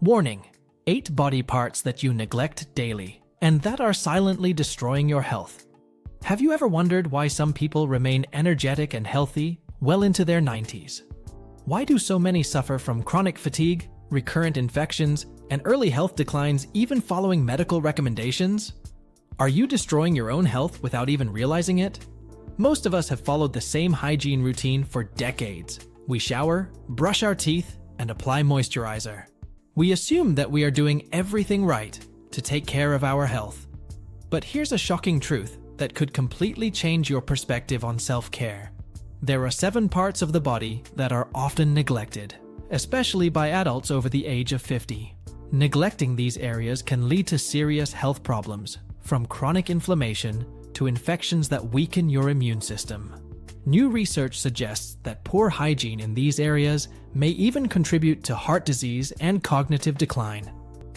Warning: 8 body parts that you neglect daily, and that are silently destroying your health. Have you ever wondered why some people remain energetic and healthy well into their 90s? Why do so many suffer from chronic fatigue, recurrent infections, and early health declines even following medical recommendations? Are you destroying your own health without even realizing it? Most of us have followed the same hygiene routine for decades. We shower, brush our teeth, and apply moisturizer. We assume that we are doing everything right to take care of our health. But here's a shocking truth that could completely change your perspective on self-care. There are 7 parts of the body that are often neglected, especially by adults over the age of 50. Neglecting these areas can lead to serious health problems, from chronic inflammation to infections that weaken your immune system. New research suggests that poor hygiene in these areas may even contribute to heart disease and cognitive decline.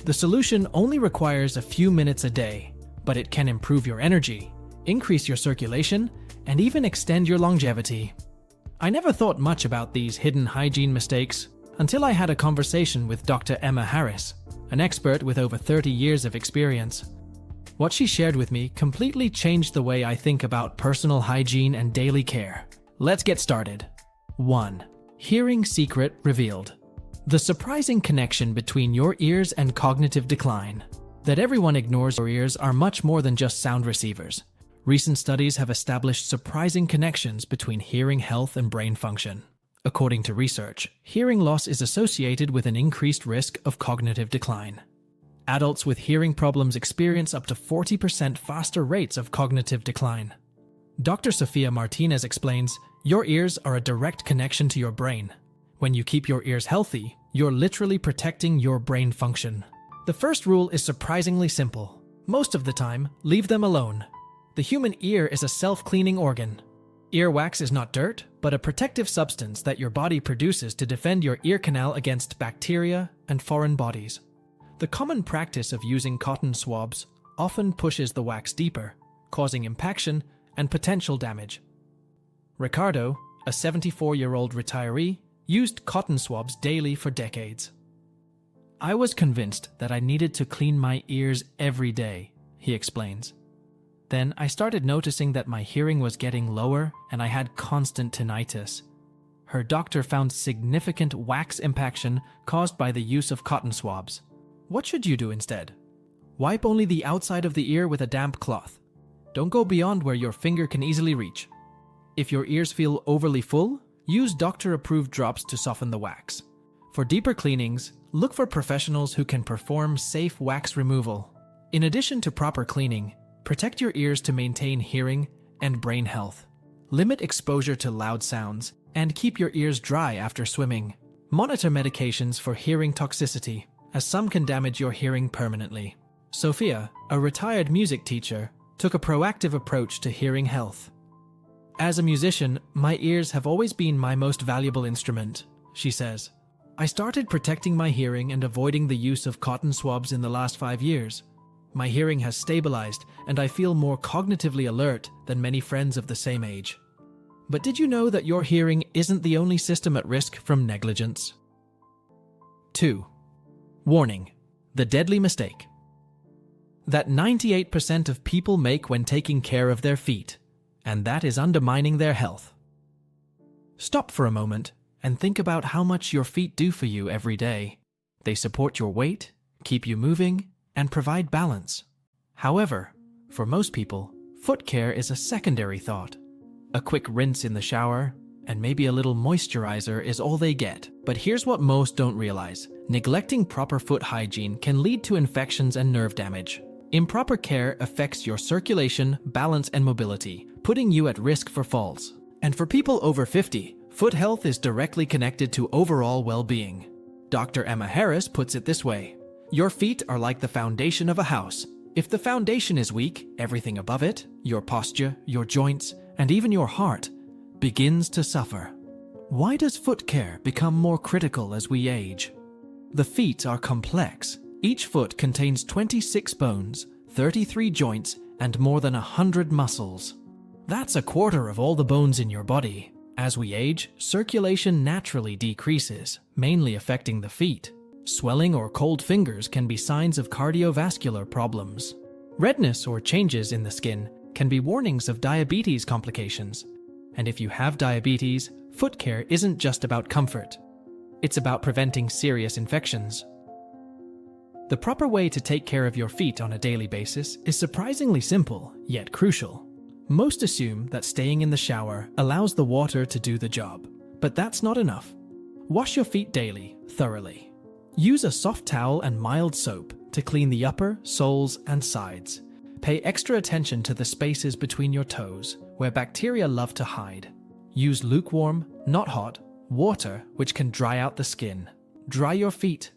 The solution only requires a few minutes a day, but it can improve your energy, increase your circulation, and even extend your longevity. I never thought much about these hidden hygiene mistakes until I had a conversation with Dr. Emma Harris, an expert with over 30 years of experience. What she shared with me completely changed the way I think about personal hygiene and daily care. Let's get started. 1. Hearing secret revealed. The surprising connection between your ears and cognitive decline. That everyone ignores. Your ears are much more than just sound receivers. Recent studies have established surprising connections between hearing health and brain function. According to research, hearing loss is associated with an increased risk of cognitive decline. Adults with hearing problems experience up to 40% faster rates of cognitive decline. Dr. Sofia Martinez explains, your ears are a direct connection to your brain. When you keep your ears healthy, you're literally protecting your brain function. The first rule is surprisingly simple. Most of the time, leave them alone. The human ear is a self-cleaning organ. Earwax is not dirt, but a protective substance that your body produces to defend your ear canal against bacteria and foreign bodies. The common practice of using cotton swabs often pushes the wax deeper, causing impaction and potential damage. Ricardo, a 74-year-old retiree, used cotton swabs daily for decades. I was convinced that I needed to clean my ears every day, he explains. Then I started noticing that my hearing was getting lower and I had constant tinnitus. Her doctor found significant wax impaction caused by the use of cotton swabs. What should you do instead? Wipe only the outside of the ear with a damp cloth. Don't go beyond where your finger can easily reach. If your ears feel overly full, use doctor-approved drops to soften the wax. For deeper cleanings, look for professionals who can perform safe wax removal. In addition to proper cleaning, protect your ears to maintain hearing and brain health. Limit exposure to loud sounds and keep your ears dry after swimming. Monitor medications for hearing toxicity, as some can damage your hearing permanently. Sophia, a retired music teacher, took a proactive approach to hearing health. As a musician, my ears have always been my most valuable instrument, she says. I started protecting my hearing and avoiding the use of cotton swabs in the last 5 years. My hearing has stabilized, and I feel more cognitively alert than many friends of the same age. But did you know that your hearing isn't the only system at risk from negligence? 2. Warning: the deadly mistake that 98% of people make when taking care of their feet, and that is undermining their health. Stop for a moment and think about how much your feet do for you every day. They support your weight, keep you moving, and provide balance. However, for most people, foot care is a secondary thought. A quick rinse in the shower, and maybe a little moisturizer is all they get. But here's what most don't realize. Neglecting proper foot hygiene can lead to infections and nerve damage. Improper care affects your circulation, balance, and mobility, putting you at risk for falls. And for people over 50, foot health is directly connected to overall well-being. Dr. Emma Harris puts it this way: your feet are like the foundation of a house. If the foundation is weak, everything above it, your posture, your joints, and even your heart, begins to suffer. Why does foot care become more critical as we age? The feet are complex. Each foot contains 26 bones, 33 joints, and more than 100 muscles. That's a quarter of all the bones in your body. As we age, circulation naturally decreases, mainly affecting the feet. Swelling or cold fingers can be signs of cardiovascular problems. Redness or changes in the skin can be warnings of diabetes complications. And if you have diabetes, foot care isn't just about comfort. It's about preventing serious infections. The proper way to take care of your feet on a daily basis is surprisingly simple, yet crucial. Most assume that staying in the shower allows the water to do the job, but that's not enough. Wash your feet daily, thoroughly. Use a soft towel and mild soap to clean the upper, soles, and sides. Pay extra attention to the spaces between your toes, where bacteria love to hide. Use lukewarm, not hot, water which can dry out the skin. Dry your feet,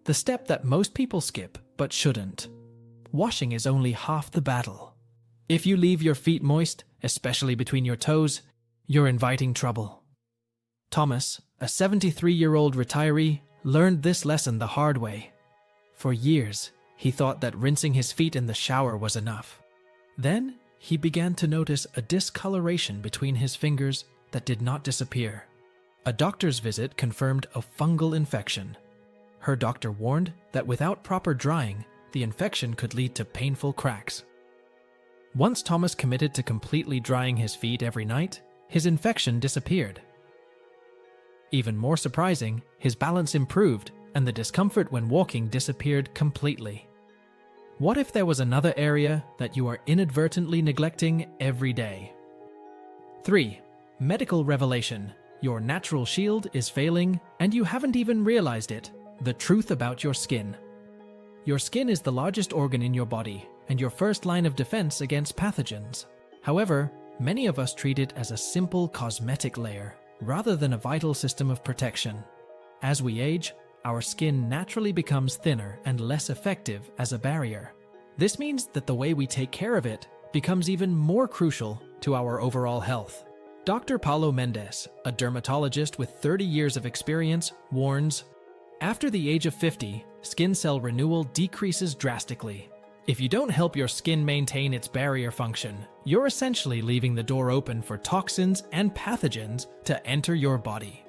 the step that most people skip but shouldn't. Washing is only half the battle. If you leave your feet moist, especially between your toes, you're inviting trouble. Thomas, a 73-year-old retiree, learned this lesson the hard way. For years, he thought that rinsing his feet in the shower was enough. Then, he began to notice a discoloration between his fingers that did not disappear. A doctor's visit confirmed a fungal infection. Her doctor warned that without proper drying, the infection could lead to painful cracks. Once Thomas committed to completely drying his feet every night, his infection disappeared. Even more surprising, his balance improved and the discomfort when walking disappeared completely. What if there was another area that you are inadvertently neglecting every day? 3. Medical revelation. Your natural shield is failing and you haven't even realized it. The truth about your skin. Your skin is the largest organ in your body and your first line of defense against pathogens. However, many of us treat it as a simple cosmetic layer rather than a vital system of protection. As we age, our skin naturally becomes thinner and less effective as a barrier. This means that the way we take care of it becomes even more crucial to our overall health. Dr. Paulo Mendes, a dermatologist with 30 years of experience, warns, after the age of 50, skin cell renewal decreases drastically. If you don't help your skin maintain its barrier function, you're essentially leaving the door open for toxins and pathogens to enter your body.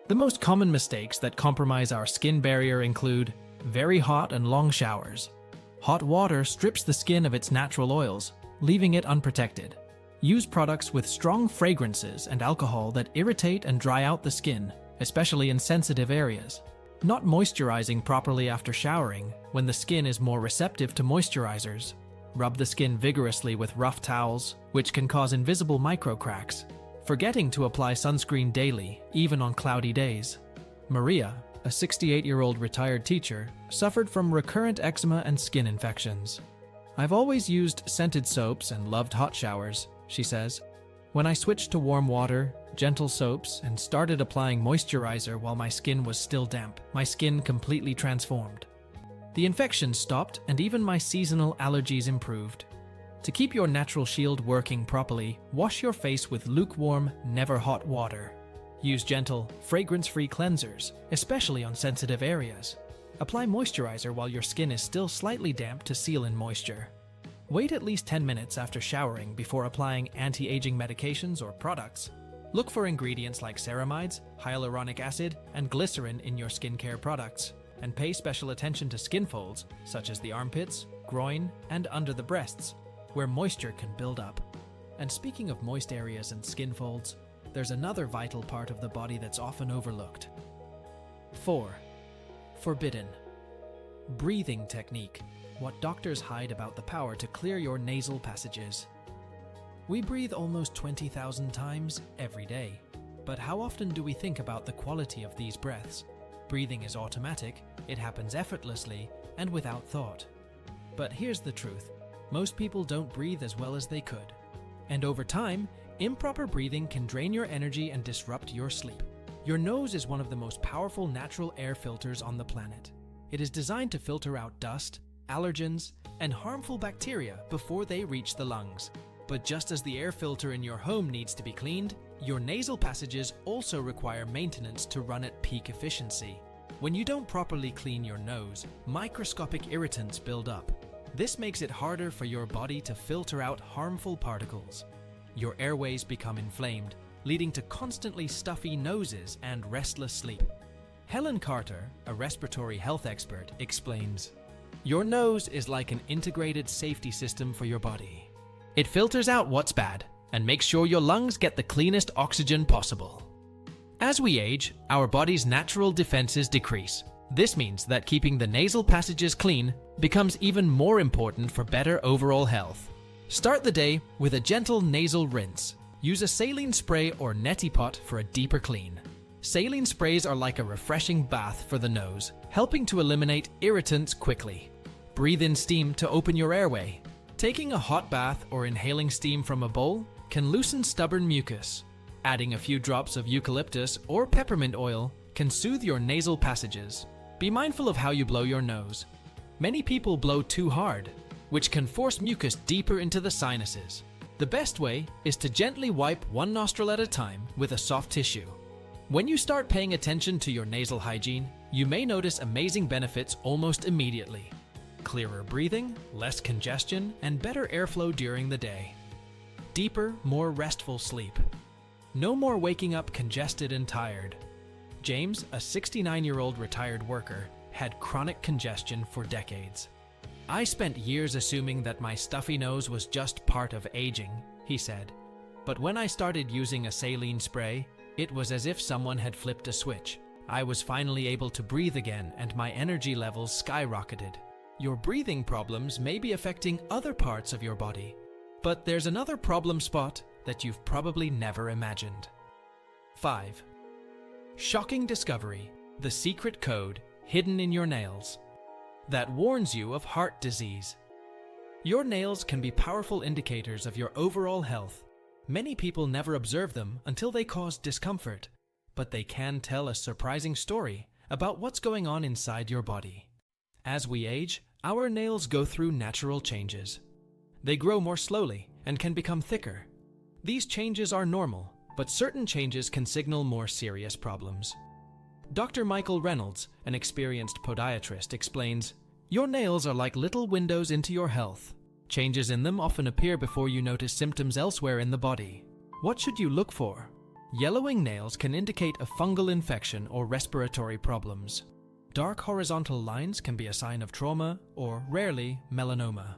The most common mistakes that compromise our skin barrier include very hot and long showers. Hot water strips the skin of its natural oils, leaving it unprotected. Use products with strong fragrances and alcohol that irritate and dry out the skin, especially in sensitive areas. Not moisturizing properly after showering when the skin is more receptive to moisturizers. Rub the skin vigorously with rough towels, which can cause invisible microcracks. Forgetting to apply sunscreen daily, even on cloudy days. Maria, a 68-year-old retired teacher, suffered from recurrent eczema and skin infections. I've always used scented soaps and loved hot showers, she says. When I switched to warm water, gentle soaps, and started applying moisturizer while my skin was still damp, my skin completely transformed. The infections stopped and even my seasonal allergies improved. To keep your natural shield working properly, wash your face with lukewarm, never hot water. Use gentle, fragrance-free cleansers, especially on sensitive areas. Apply moisturizer while your skin is still slightly damp to seal in moisture. Wait at least 10 minutes after showering before applying anti-aging medications or products. Look for ingredients like ceramides, hyaluronic acid, and glycerin in your skincare products, and pay special attention to skin folds, such as the armpits, groin, and under the breasts, where moisture can build up. And speaking of moist areas and skin folds, there's another vital part of the body that's often overlooked. 4. Forbidden. Breathing technique. What doctors hide about the power to clear your nasal passages. We breathe almost 20,000 times every day. But how often do we think about the quality of these breaths? Breathing is automatic, it happens effortlessly, and without thought. But here's the truth. Most people don't breathe as well as they could. And over time, improper breathing can drain your energy and disrupt your sleep. Your nose is one of the most powerful natural air filters on the planet. It is designed to filter out dust, allergens, and harmful bacteria before they reach the lungs. But just as the air filter in your home needs to be cleaned, your nasal passages also require maintenance to run at peak efficiency. When you don't properly clean your nose, microscopic irritants build up. This makes it harder for your body to filter out harmful particles. Your airways become inflamed, leading to constantly stuffy noses and restless sleep. Helen Carter, a respiratory health expert, explains, "Your nose is like an integrated safety system for your body. It filters out what's bad and makes sure your lungs get the cleanest oxygen possible." As we age, our body's natural defenses decrease. This means that keeping the nasal passages clean becomes even more important for better overall health. Start the day with a gentle nasal rinse. Use a saline spray or neti pot for a deeper clean. Saline sprays are like a refreshing bath for the nose, helping to eliminate irritants quickly. Breathe in steam to open your airway. Taking a hot bath or inhaling steam from a bowl can loosen stubborn mucus. Adding a few drops of eucalyptus or peppermint oil can soothe your nasal passages. Be mindful of how you blow your nose. Many people blow too hard, which can force mucus deeper into the sinuses. The best way is to gently wipe one nostril at a time with a soft tissue. When you start paying attention to your nasal hygiene, you may notice amazing benefits almost immediately. Clearer breathing, less congestion, and better airflow during the day. Deeper, more restful sleep. No more waking up congested and tired. James, a 69-year-old retired worker, had chronic congestion for decades. "I spent years assuming that my stuffy nose was just part of aging," he said. "But when I started using a saline spray, it was as if someone had flipped a switch. I was finally able to breathe again and my energy levels skyrocketed." Your breathing problems may be affecting other parts of your body, but there's another problem spot that you've probably never imagined. 5. Shocking discovery: the secret code hidden in your nails that warns you of heart disease. Your nails can be powerful indicators of your overall health. Many people never observe them until they cause discomfort, but they can tell a surprising story about what's going on inside your body. As we age, our nails go through natural changes. They grow more slowly and can become thicker. These changes are normal, but certain changes can signal more serious problems. Dr. Michael Reynolds, an experienced podiatrist, explains, "Your nails are like little windows into your health. Changes in them often appear before you notice symptoms elsewhere in the body. What should you look for? Yellowing nails can indicate a fungal infection or respiratory problems. Dark horizontal lines can be a sign of trauma or, rarely, melanoma.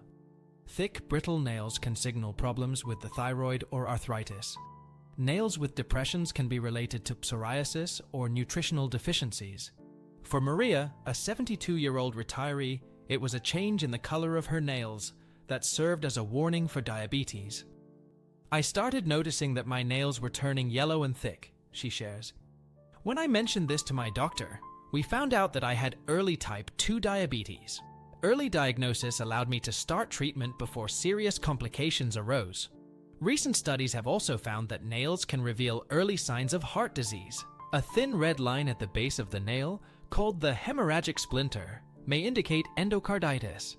Thick, brittle nails can signal problems with the thyroid or arthritis. Nails with depressions can be related to psoriasis or nutritional deficiencies. For Maria, a 72-year-old retiree, it was a change in the color of her nails that served as a warning for diabetes. I started noticing that my nails were turning yellow and thick," she shares. "When I mentioned this to my doctor, we found out that I had early type 2 diabetes. Early diagnosis allowed me to start treatment before serious complications arose. Recent studies have also found that nails can reveal early signs of heart disease. A thin red line at the base of the nail, called the hemorrhagic splinter, may indicate endocarditis.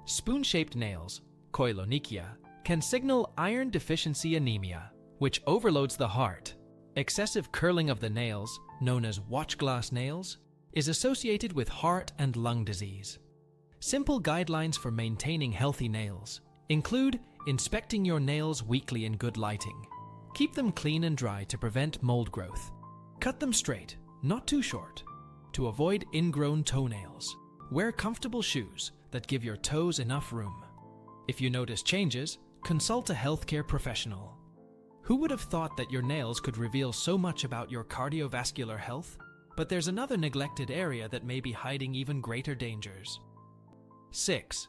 Spoon-shaped nails, koilonychia, can signal iron deficiency anemia, which overloads the heart. Excessive curling of the nails, known as watchglass nails, is associated with heart and lung disease. Simple guidelines for maintaining healthy nails include inspecting your nails weekly in good lighting. Keep them clean and dry to prevent mold growth. Cut them straight, not too short, to avoid ingrown toenails. Wear comfortable shoes that give your toes enough room. If you notice changes, consult a healthcare professional. Who would have thought that your nails could reveal so much about your cardiovascular health? But there's another neglected area that may be hiding even greater dangers. 6.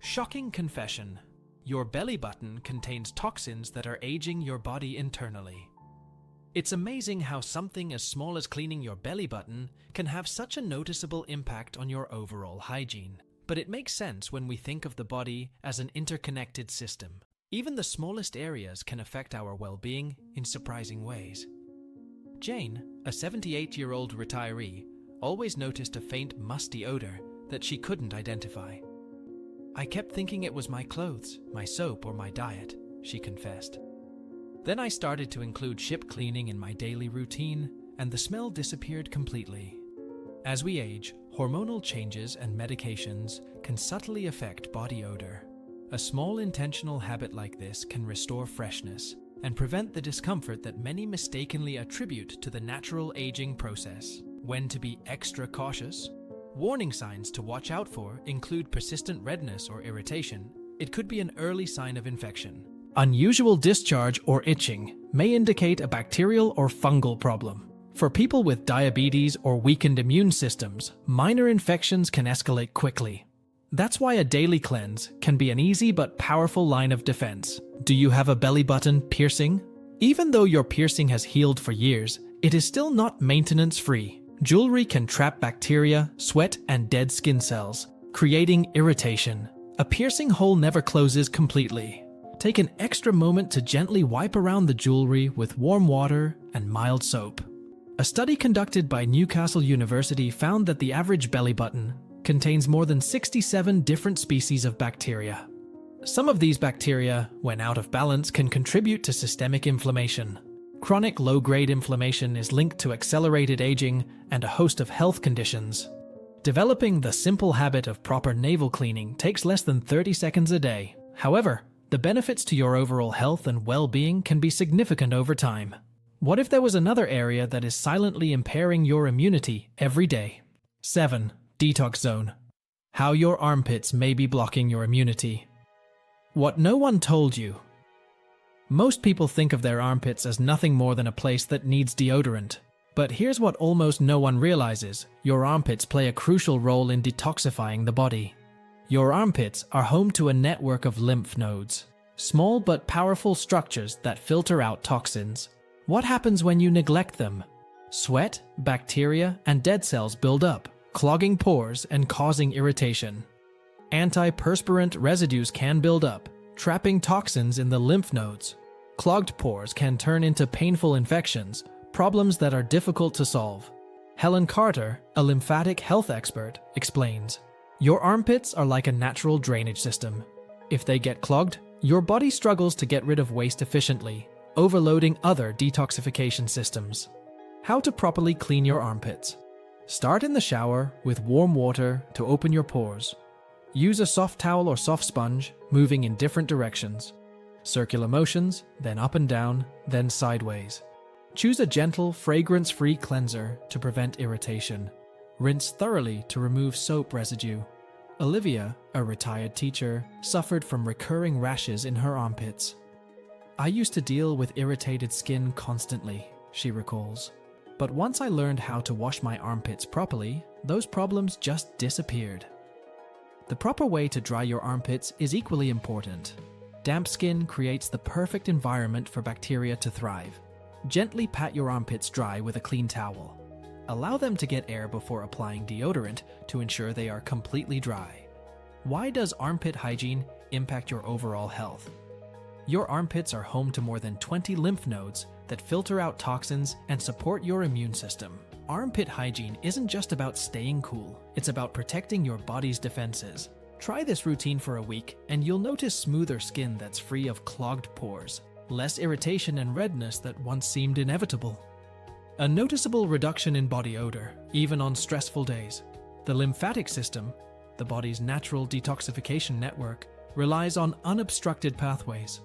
Shocking confession: your belly button contains toxins that are aging your body internally. It's amazing how something as small as cleaning your belly button can have such a noticeable impact on your overall hygiene. But it makes sense when we think of the body as an interconnected system. Even the smallest areas can affect our well-being in surprising ways. Jane, a 78-year-old retiree, always noticed a faint musty odor that she couldn't identify. "I kept thinking it was my clothes, my soap, or my diet," she confessed. "Then I started to include ship cleaning in my daily routine, and the smell disappeared completely." As we age, hormonal changes and medications can subtly affect body odor. A small intentional habit like this can restore freshness and prevent the discomfort that many mistakenly attribute to the natural aging process. When to be extra cautious? Warning signs to watch out for include persistent redness or irritation. It could be an early sign of infection. Unusual discharge or itching may indicate a bacterial or fungal problem. For people with diabetes or weakened immune systems, minor infections can escalate quickly. That's why a daily cleanse can be an easy but powerful line of defense. Do you have a belly button piercing? Even though your piercing has healed for years, it is still not maintenance-free. Jewelry can trap bacteria, sweat, and dead skin cells, creating irritation. A piercing hole never closes completely. Take an extra moment to gently wipe around the jewelry with warm water and mild soap. A study conducted by Newcastle University found that the average belly button contains more than 67 different species of bacteria. Some of these bacteria, when out of balance, can contribute to systemic inflammation. Chronic low-grade inflammation is linked to accelerated aging and a host of health conditions. Developing the simple habit of proper navel cleaning takes less than 30 seconds a day. However, the benefits to your overall health and well-being can be significant over time. What if there was another area that is silently impairing your immunity every day? 7. Detox zone. How your armpits may be blocking your immunity. What no one told you. Most people think of their armpits as nothing more than a place that needs deodorant. But here's what almost no one realizes. Your armpits play a crucial role in detoxifying the body. Your armpits are home to a network of lymph nodes, small but powerful structures that filter out toxins. What happens when you neglect them? Sweat, bacteria, and dead cells build up, clogging pores and causing irritation. Antiperspirant residues can build up, trapping toxins in the lymph nodes. Clogged pores can turn into painful infections, problems that are difficult to solve. Helen Carter, a lymphatic health expert, explains, "Your armpits are like a natural drainage system. If they get clogged, your body struggles to get rid of waste efficiently, overloading other detoxification systems." How to properly clean your armpits. Start in the shower with warm water to open your pores. Use a soft towel or soft sponge, moving in different directions. Circular motions, then up and down, then sideways. Choose a gentle, fragrance-free cleanser to prevent irritation. Rinse thoroughly to remove soap residue. Olivia, a retired teacher, suffered from recurring rashes in her armpits. "I used to deal with irritated skin constantly," she recalls. "But once I learned how to wash my armpits properly, those problems just disappeared." The proper way to dry your armpits is equally important. Damp skin creates the perfect environment for bacteria to thrive. Gently pat your armpits dry with a clean towel. Allow them to get air before applying deodorant to ensure they are completely dry. Why does armpit hygiene impact your overall health? Your armpits are home to more than 20 lymph nodes that filter out toxins and support your immune system. Armpit hygiene isn't just about staying cool, it's about protecting your body's defenses. Try this routine for a week and you'll notice smoother skin that's free of clogged pores, less irritation and redness that once seemed inevitable. A noticeable reduction in body odor, even on stressful days. The lymphatic system, the body's natural detoxification network, relies on unobstructed pathways.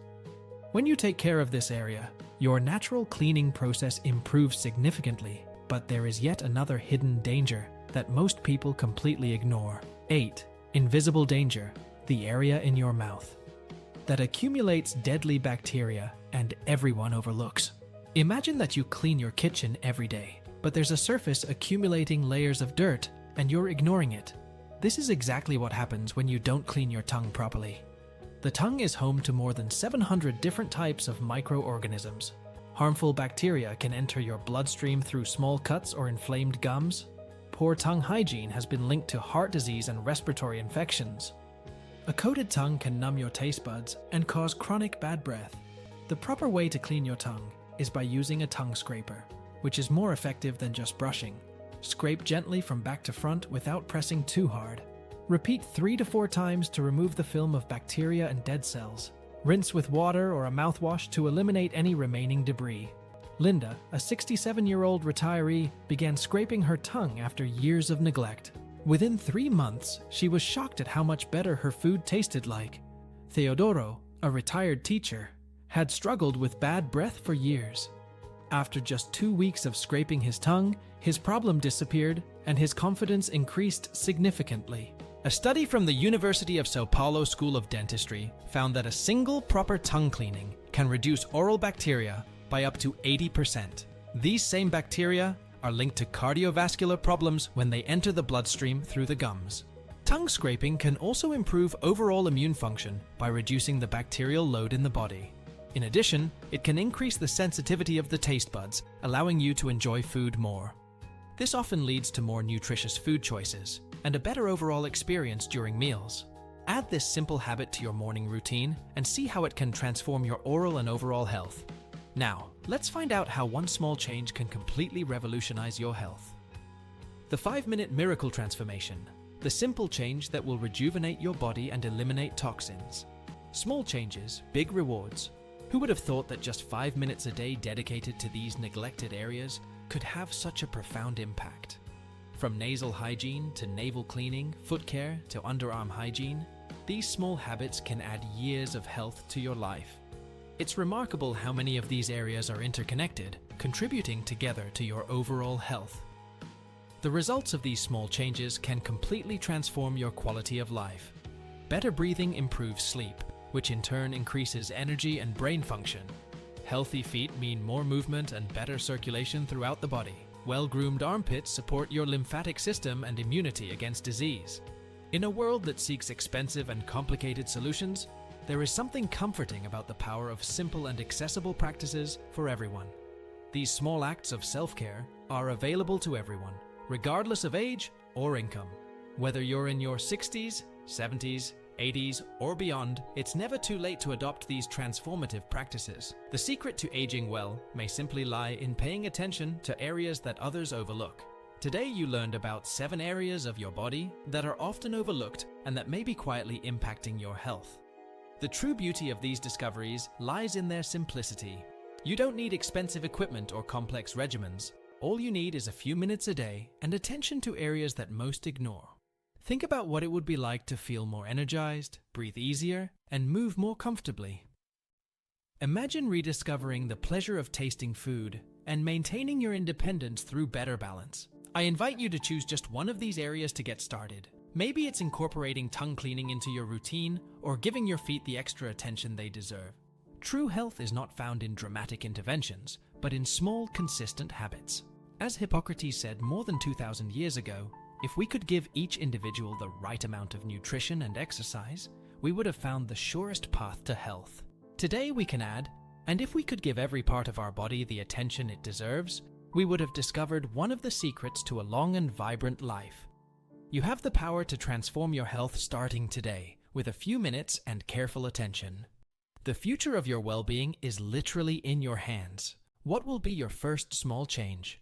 When you take care of this area, your natural cleaning process improves significantly. But there is yet another hidden danger that most people completely ignore. 8. Invisible danger, the area in your mouth that accumulates deadly bacteria and everyone overlooks. Imagine that you clean your kitchen every day, but there's a surface accumulating layers of dirt and you're ignoring it. This is exactly what happens when you don't clean your tongue properly. The tongue is home to more than 700 different types of microorganisms. Harmful bacteria can enter your bloodstream through small cuts or inflamed gums. Poor tongue hygiene has been linked to heart disease and respiratory infections. A coated tongue can numb your taste buds and cause chronic bad breath. The proper way to clean your tongue is by using a tongue scraper, which is more effective than just brushing. Scrape gently from back to front without pressing too hard. Repeat 3 to 4 times to remove the film of bacteria and dead cells. Rinse with water or a mouthwash to eliminate any remaining debris. Linda, a 67-year-old retiree, began scraping her tongue after years of neglect. Within 3 months, she was shocked at how much better her food tasted like. Theodoro, a retired teacher, had struggled with bad breath for years. After just 2 weeks of scraping his tongue, his problem disappeared and his confidence increased significantly. A study from the University of Sao Paulo School of Dentistry found that a single proper tongue cleaning can reduce oral bacteria by up to 80%. These same bacteria are linked to cardiovascular problems when they enter the bloodstream through the gums. Tongue scraping can also improve overall immune function by reducing the bacterial load in the body. In addition, it can increase the sensitivity of the taste buds, allowing you to enjoy food more. This often leads to more nutritious food choices and a better overall experience during meals. Add this simple habit to your morning routine and see how it can transform your oral and overall health. Now, let's find out how one small change can completely revolutionize your health. The 5-minute miracle transformation. The simple change that will rejuvenate your body and eliminate toxins. Small changes, big rewards. Who would have thought that just 5 minutes a day dedicated to these neglected areas could have such a profound impact? From nasal hygiene to navel cleaning, foot care to underarm hygiene, these small habits can add years of health to your life. It's remarkable how many of these areas are interconnected, contributing together to your overall health. The results of these small changes can completely transform your quality of life. Better breathing improves sleep, which in turn increases energy and brain function. Healthy feet mean more movement and better circulation throughout the body. Well-groomed armpits support your lymphatic system and immunity against disease. In a world that seeks expensive and complicated solutions, there is something comforting about the power of simple and accessible practices for everyone. These small acts of self-care are available to everyone, regardless of age or income. Whether you're in your 60s, 70s, 80s, or beyond, it's never too late to adopt these transformative practices. The secret to aging well may simply lie in paying attention to areas that others overlook. Today you learned about 7 areas of your body that are often overlooked and that may be quietly impacting your health. The true beauty of these discoveries lies in their simplicity. You don't need expensive equipment or complex regimens. All you need is a few minutes a day and attention to areas that most ignore. Think about what it would be like to feel more energized, breathe easier, and move more comfortably. Imagine rediscovering the pleasure of tasting food and maintaining your independence through better balance. I invite you to choose just one of these areas to get started. Maybe it's incorporating tongue cleaning into your routine or giving your feet the extra attention they deserve. True health is not found in dramatic interventions, but in small, consistent habits. As Hippocrates said more than 2,000 years ago, if we could give each individual the right amount of nutrition and exercise, we would have found the surest path to health. Today we can add, and if we could give every part of our body the attention it deserves, we would have discovered one of the secrets to a long and vibrant life. You have the power to transform your health starting today, with a few minutes and careful attention. The future of your well-being is literally in your hands. What will be your first small change?